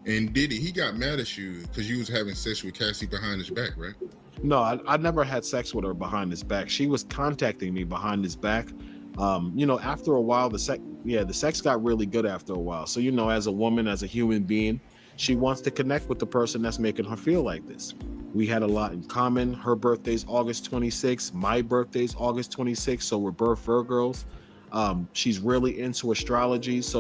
And Diddy, he got mad at you because you was having sex with Cassie behind his back, right? No, I never had sex with her behind his back. She was contacting me behind his back. After a while, the sex got really good after a while. So, as a woman, as a human being, she wants to connect with the person that's making her feel like this. We had a lot in common. Her birthday's August 26th. My birthday's August 26th. So we're birth Virgos. She's really into astrology. So,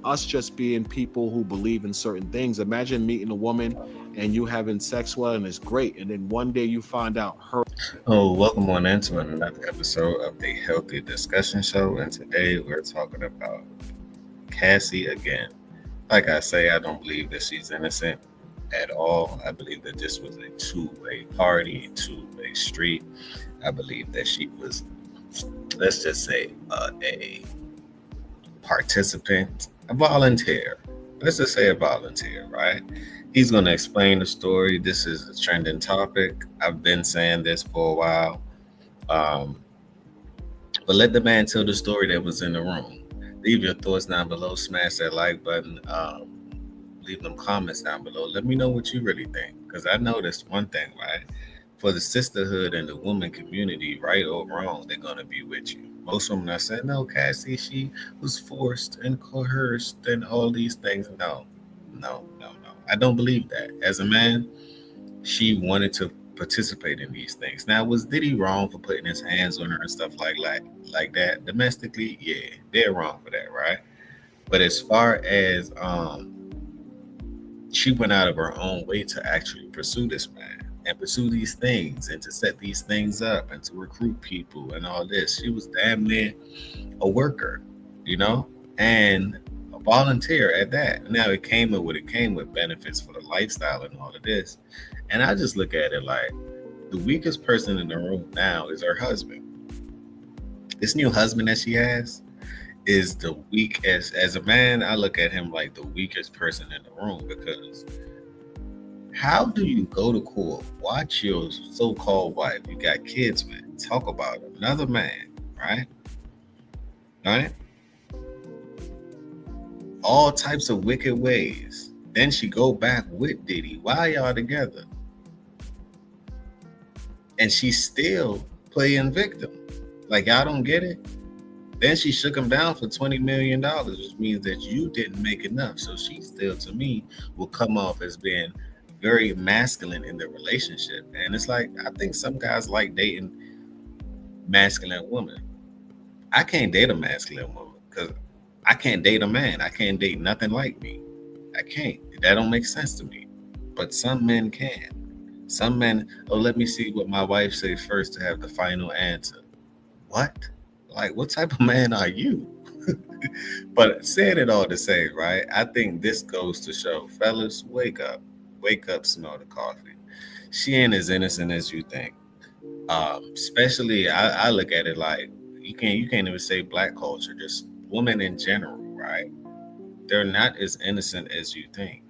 us just being people who believe in certain things. Imagine meeting a woman and you having sex with her and it's great. And then one day you find out her. Oh, welcome on into another episode of the Healthy Discussion Show. And today we're talking about Cassie again. Like I say, I don't believe that she's innocent at all. I believe that this was a two-way party, two-way street. I believe that she was, let's just say, a participant, a volunteer. Let's just say a volunteer, right? He's going to explain the story. This is a trending topic. I've been saying this for a while. Um, but let the man tell the story that was in the room. Leave your thoughts down below. Smash that like button. Leave them comments down below. Let me know what you really think. Because I noticed one thing, right? For the sisterhood and the woman community, right or wrong, they're going to be with you. Most women are saying, no, Cassie, she was forced and coerced and all these things. No, no, no, no. I don't believe that. As a man, she wanted to participate in these things. Now, was Diddy wrong for putting his hands on her and stuff like that? Domestically, yeah, they're wrong for that, right? But as far as she went out of her own way to actually pursue this man and pursue these things and to set these things up and to recruit people and all this. She was damn near a worker, you know, and a volunteer at that. Now it came with what it came with, benefits for the lifestyle and all of this. And I just look at it like the weakest person in the room now is her husband. This new husband that she has is the weakest. As a man, I look at him like the weakest person in the room because how do you go to court, watch your so-called wife, you got kids with, talk about another man, right? Right? All types of wicked ways. Then she go back with Diddy. Why y'all together? And she's still playing victim. Like y'all don't get it? Then she shook him down for $20 million, which means that you didn't make enough. So she still, to me, will come off as being very masculine in the relationship. And it's like, I think some guys like dating masculine women. I can't date a masculine woman because I can't date a man. I can't date nothing like me. I can't. That don't make sense to me. But some men can. Some men, oh, let me see what my wife says first to have the final answer. What? Like, what type of man are you? But saying it all to say, right? I think this goes to show, fellas, wake up. Wake up, smell the coffee. She ain't as innocent as you think. Especially, I look at it like you can't even say black culture, just women in general, right? They're not as innocent as you think.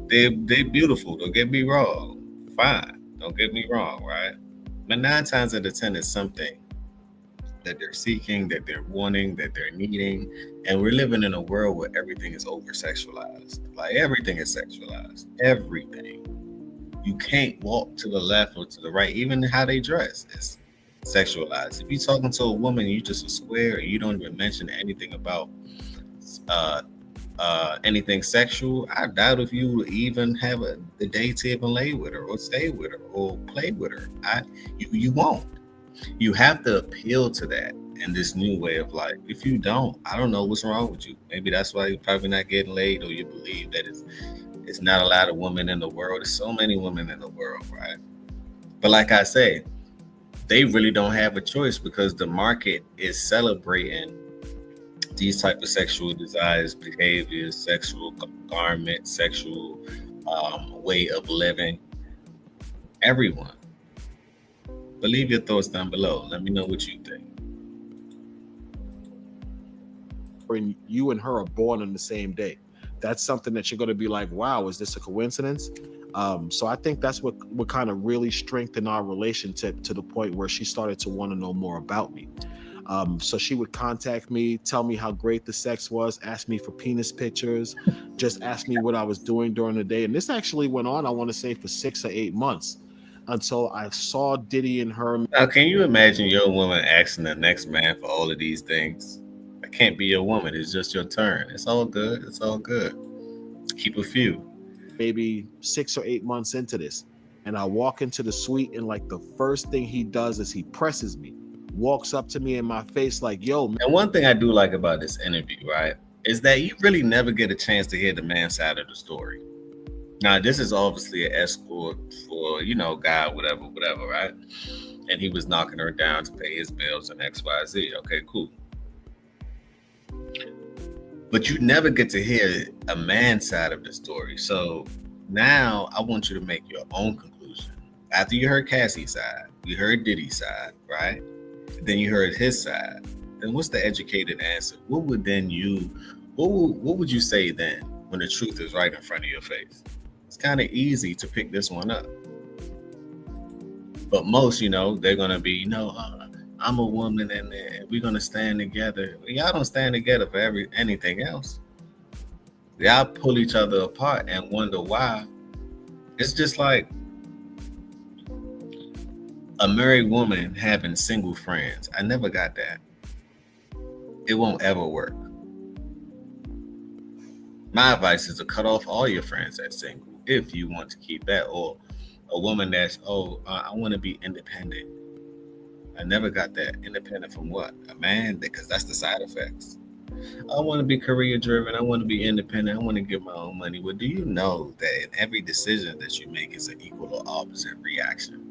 They're beautiful. Don't get me wrong. Fine. Don't get me wrong, right? But 9 times out of 10 is something that they're seeking, that they're wanting, that they're needing. And we're living in a world where everything is over sexualized. Like everything is sexualized. Everything. You can't walk to the left or to the right. Even how they dress is sexualized. If you're talking to a woman, you just a square, and you don't even mention anything about uh, anything sexual. I doubt if you would even have the day to even lay with her or stay with her or play with her. You won't. You have to appeal to that in this new way of life. If you don't, I don't know what's wrong with you. Maybe that's why you're probably not getting laid, or you believe that it's not a lot of women in the world. There's so many women in the world, right? But like I say, they really don't have a choice because the market is celebrating these type of sexual desires, behaviors, sexual garments, sexual way of living. Everyone. But leave your thoughts down below. Let me know what you think. And you and her are born on the same day. That's something that you're going to be like, wow, is this a coincidence? So I think that's what kind of really strengthened our relationship to the point where she started to want to know more about me. So she would contact me, tell me how great the sex was, ask me for penis pictures, just ask me what I was doing during the day. And this actually went on, I want to say, for 6 or 8 months until I saw Diddy and her. Now, can you imagine your woman asking the next man for all of these things? I can't be your woman. It's just your turn. It's all good. It's all good. Keep a few. Maybe 6 or 8 months into this. And I walk into the suite, and like the first thing he does is he presses me, walks up to me in my face like, yo, man. And one thing I do like about this interview, right, is that you really never get a chance to hear the man's side of the story. Now, this is obviously an escort for, guy, whatever, right? And he was knocking her down to pay his bills and XYZ. Okay, cool. But you never get to hear a man's side of the story. So now I want you to make your own conclusion. After you heard Cassie's side, you heard Diddy's side, right? Then you heard his side. Then what's the educated answer? What would you say then when the truth is right in front of your face? It's kind of easy to pick this one up. But most, they're going to be, I'm a woman and we're going to stand together. Y'all don't stand together for anything else. Y'all pull each other apart and wonder why. It's just like a married woman having single friends. I never got that. It won't ever work. My advice is to cut off all your friends that's single if you want to keep that. Or a woman that's, I want to be independent. I never got that. Independent from what? A man? Because that's the side effects. I want to be career driven. I want to be independent. I want to get my own money. Well, do you know that in every decision that you make is an equal or opposite reaction?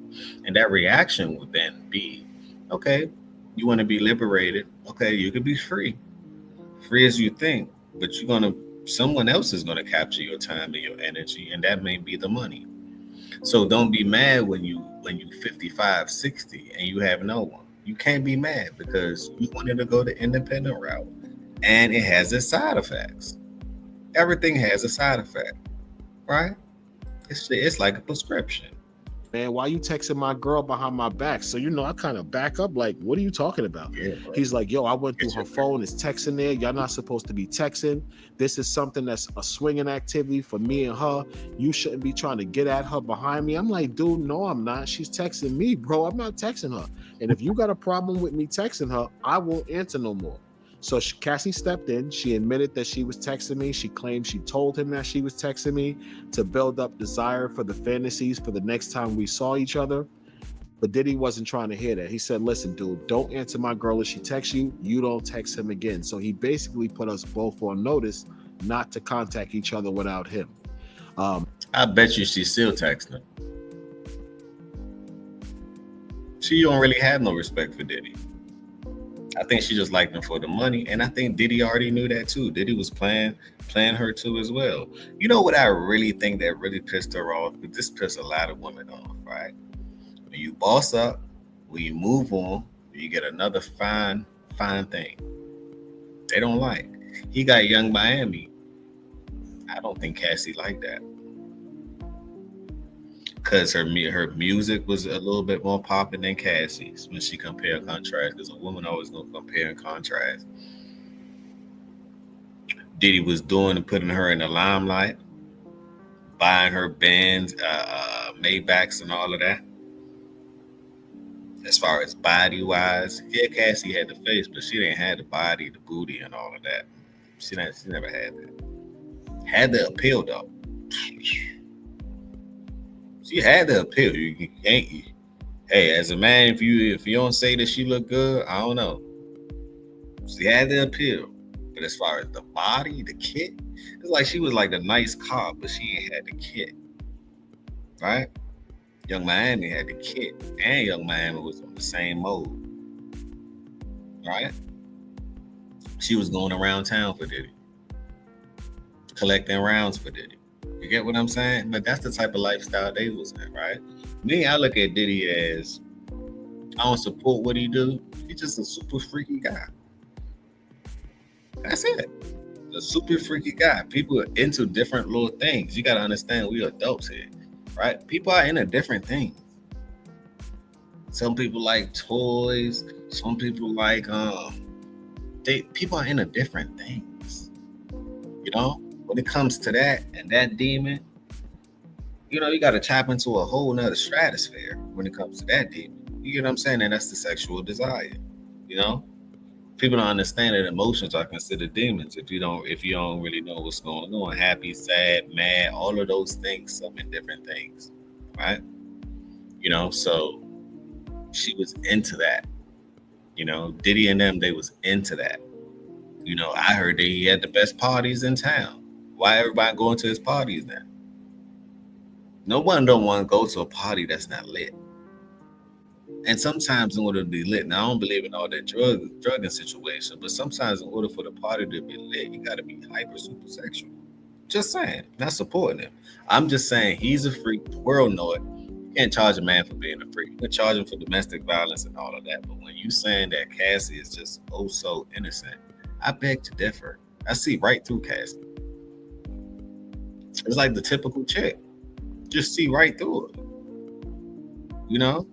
And that reaction would then be, okay, you want to be liberated. Okay, you could be free. Free as you think, but someone else is going to capture your time and your energy, and that may be the money. So don't be mad when you 55, 60 and you have no one. You can't be mad because you wanted to go the independent route, and it has its side effects. Everything has a side effect, right? It's like a prescription. Man, why you texting my girl behind my back? So, I kind of back up like, what are you talking about? Yeah, he's like, yo, I went through her phone. It's texting there. Y'all not supposed to be texting. This is something that's a swinging activity for me and her. You shouldn't be trying to get at her behind me. I'm like, dude, no, I'm not. She's texting me, bro. I'm not texting her. And if you got a problem with me texting her, I won't answer no more. So Cassie stepped in. She admitted that she was texting me. She claimed she told him that she was texting me to build up desire for the fantasies for the next time we saw each other. But Diddy wasn't trying to hear that. He said, listen, dude, don't answer my girl if she texts you. You don't text him again. So he basically put us both on notice not to contact each other without him. I bet you she's still texting him. She don't really have no respect for Diddy. I think she just liked him for the money, and I think Diddy already knew that too. Diddy was playing her too as well. You know what I really think that really pissed her off? But this pissed a lot of women off, right? When you boss up, when you move on, you get another fine thing. They don't like. He got Young Miami. I don't think Cassie liked that. Because her music was a little bit more popping than Cassie's when she compared contrast. Because a woman always gonna compare and contrast. Diddy was doing and putting her in the limelight, buying her Benz, Maybachs, and all of that. As far as body wise, yeah, Cassie had the face, but she didn't have the body, the booty, and all of that. She never had that. Had the appeal though. She had the appeal. You can't. Hey, as a man, if you don't say that she look good, I don't know. She had the appeal, but as far as the body, the kit, it's like she was like the nice car, but she ain't had the kit, right? Young Miami had the kit, and Young Miami was on the same mode, right? She was going around town for Diddy, collecting rounds for Diddy. You get what I'm saying? But that's the type of lifestyle they was in, right? Me, I look at Diddy as, I don't support what he do. He's just a super freaky guy. That's it. A super freaky guy. People are into different little things. You got to understand, we adults here, right? People are into different things. Some people like toys. Some people like people are into different things. You know, when it comes to that and that demon, you know, you got to tap into a whole nother stratosphere when it comes to that demon. You get what I'm saying? And that's the sexual desire. You know, people don't understand that emotions are considered demons. If you don't really know what's going on, happy, sad, mad, all of those things summon different things, right? You know, so she was into that. You know, Diddy and them, they was into that. You know, I heard that he had the best parties in town. Why everybody going to his parties now? No one don't want to go to a party that's not lit. And sometimes in order to be lit, now I don't believe in all that drugging situation, but sometimes in order for the party to be lit, you got to be hyper super sexual. Just saying, not supporting him. I'm just saying he's a freak. The world know it. You can't charge a man for being a freak. You can charge him for domestic violence and all of that. But when you saying that Cassie is just oh so innocent, I beg to differ. I see right through Cassie. It's like the typical chick. Just see right through it. You know?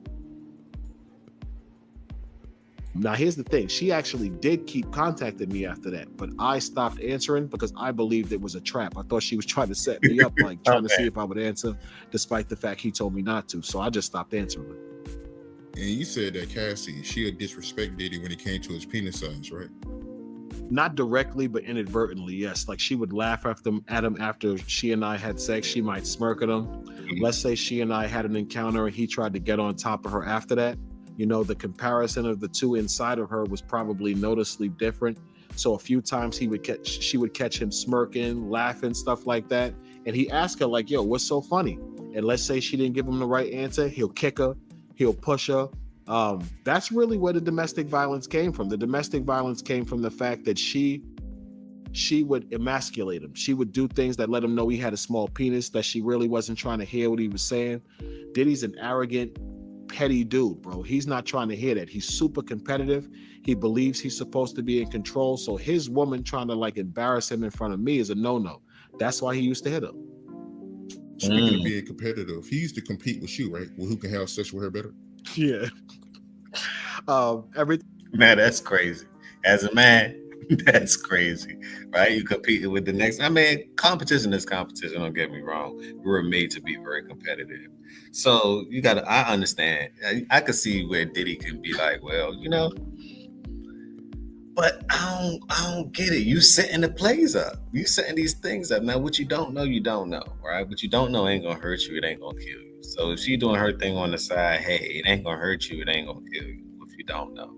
Now, here's the thing. She actually did keep contacting me after that, but I stopped answering because I believed it was a trap. I thought she was trying to set me up, like trying to see if I would answer, despite the fact he told me not to. So I just stopped answering her. And you said that Cassie, she would disrespect Diddy when it came to his penis size, right? Not directly, but inadvertently, yes. Like she would laugh at him after she and I had sex. She might smirk at him. Let's say she and I had an encounter and he tried to get on top of her after that. You know, the comparison of the two inside of her was probably noticeably different. So a few times she would catch him smirking, laughing, stuff like that. And he asked her like, yo, what's so funny? And let's say she didn't give him the right answer. He'll kick her. He'll push her. That's really where the domestic violence came from. The domestic violence came from the fact that she would emasculate him. She would do things that let him know he had a small penis, that she really wasn't trying to hear what he was saying. Diddy's an arrogant, petty dude, bro. He's not trying to hear that. He's super competitive. He believes he's supposed to be in control. So his woman trying to like embarrass him in front of me is a no-no. That's why he used to hit her. Speaking of being competitive, he used to compete with you, right? Well, who can have sex with her better? Yeah. Man, that's crazy. As a man, that's crazy, right? You competing with the next. I mean, competition is competition. Don't get me wrong. We were made to be very competitive. So you got to. I understand. I could see where Diddy can be like, well, you know, but I don't get it. You setting the plays up. You setting these things up. Now, what you don't know, right? What you don't know ain't gonna hurt you. It ain't gonna kill you. So if she doing her thing on the side, hey, it ain't gonna hurt you. It ain't gonna kill you if you don't know.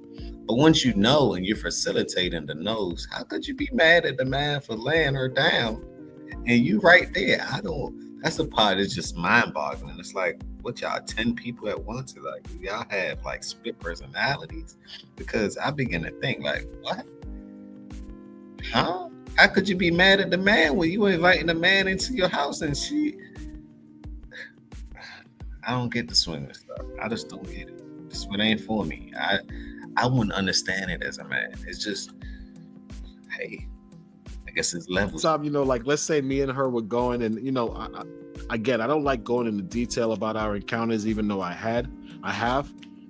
But once you know and you're facilitating the knows, how could you be mad at the man for laying her down? And you right there. That's the part that's just mind-boggling. It's like, what y'all, 10 people at once? Like, y'all have like split personalities? Because I begin to think like, what? Huh? How could you be mad at the man when you inviting the man into your house and she... I don't get the swinging stuff. I just don't get it. This one ain't for me. I wouldn't understand it as a man. It's just, hey, I guess it's levels. You know, like let's say me and her were going, and you know, I don't like going into detail about our encounters, even though I have.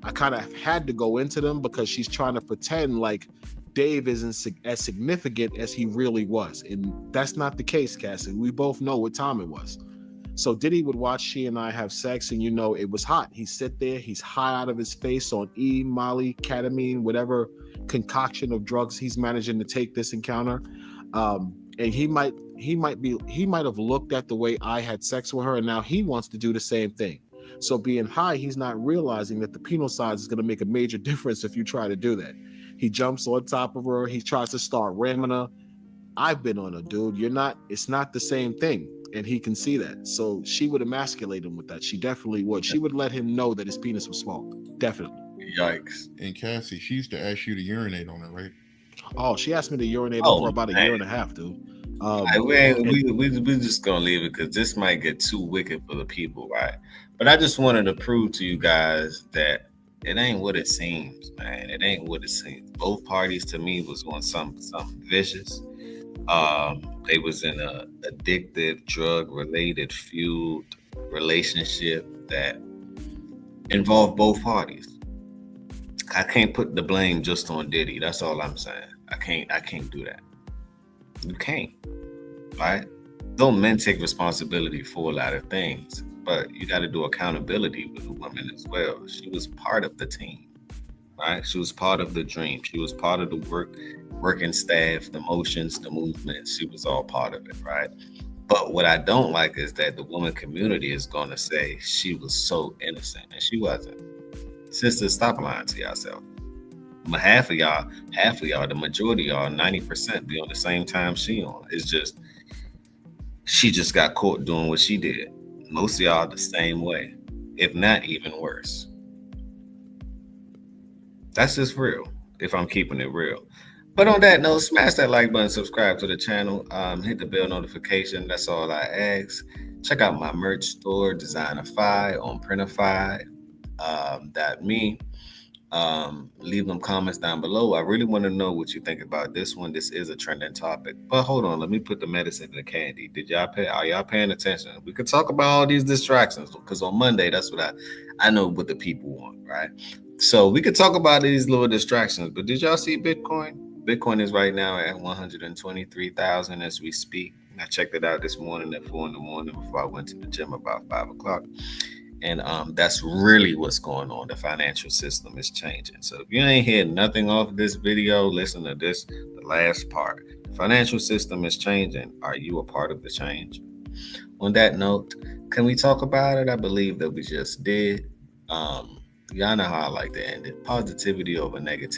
I kind of had to go into them because she's trying to pretend like Dave isn't as significant as he really was, and that's not the case, Cassie. We both know what time it was. So Diddy would watch she and I have sex, and you know, it was hot. He'd sit there, he's high out of his face on E, Molly, ketamine, whatever concoction of drugs he's managing to take this encounter. And he might have looked at the way I had sex with her, and now he wants to do the same thing. So being high, he's not realizing that the penal size is going to make a major difference if you try to do that. He jumps on top of her. He tries to start ramming her. I've been on her, dude. It's not the same thing. And he can see that. So she would emasculate him with that. She definitely would. She would let him know that his penis was small. Definitely. Yikes. And Cassie, she used to ask you to urinate on her, right? Oh, she asked me to urinate for about a year and a half, dude. We just gonna leave it because this might get too wicked for the people, right? But I just wanted to prove to you guys that it ain't what it seems, man. It ain't what it seems. Both parties to me was on something vicious. They was in a addictive, drug-related, fueled relationship that involved both parties. I can't put the blame just on Diddy. That's all I'm saying. I can't do that. You can't, right? Though men take responsibility for a lot of things, but you got to do accountability with the woman as well. She was part of the team, right? She was part of the dream. She was part of the working staff, the motions, the movements. She was all part of it, right? But what I don't like is that the woman community is going to say she was so innocent, and she wasn't. Sisters, stop lying to yourself. But half of y'all, the majority of y'all, 90% be on the same time she on. It's just she just got caught doing what she did. Most of y'all the same way, if not even worse. That's just real, if I'm keeping it real. But on that note, smash that like button, subscribe to the channel, hit the bell notification. That's all I ask. Check out my merch store, Designerfy on Printify.me. Leave them comments down below. I really want to know what you think about this one. This is a trending topic. But hold on, let me put the medicine in the candy. Are y'all paying attention? We could talk about all these distractions because on Monday, that's what I know what the people want, right? So we could talk about these little distractions. But did y'all see Bitcoin? Bitcoin is right now at 123,000 as we speak. I checked it out this morning at 4 a.m. before I went to the gym about 5 o'clock. And that's really what's going on. The financial system is changing. So if you ain't heard nothing off this video, listen to this, the last part. The financial system is changing. Are you a part of the change? On that note, can we talk about it? I believe that we just did. Y'all know how I like to end it. Positivity over negativity.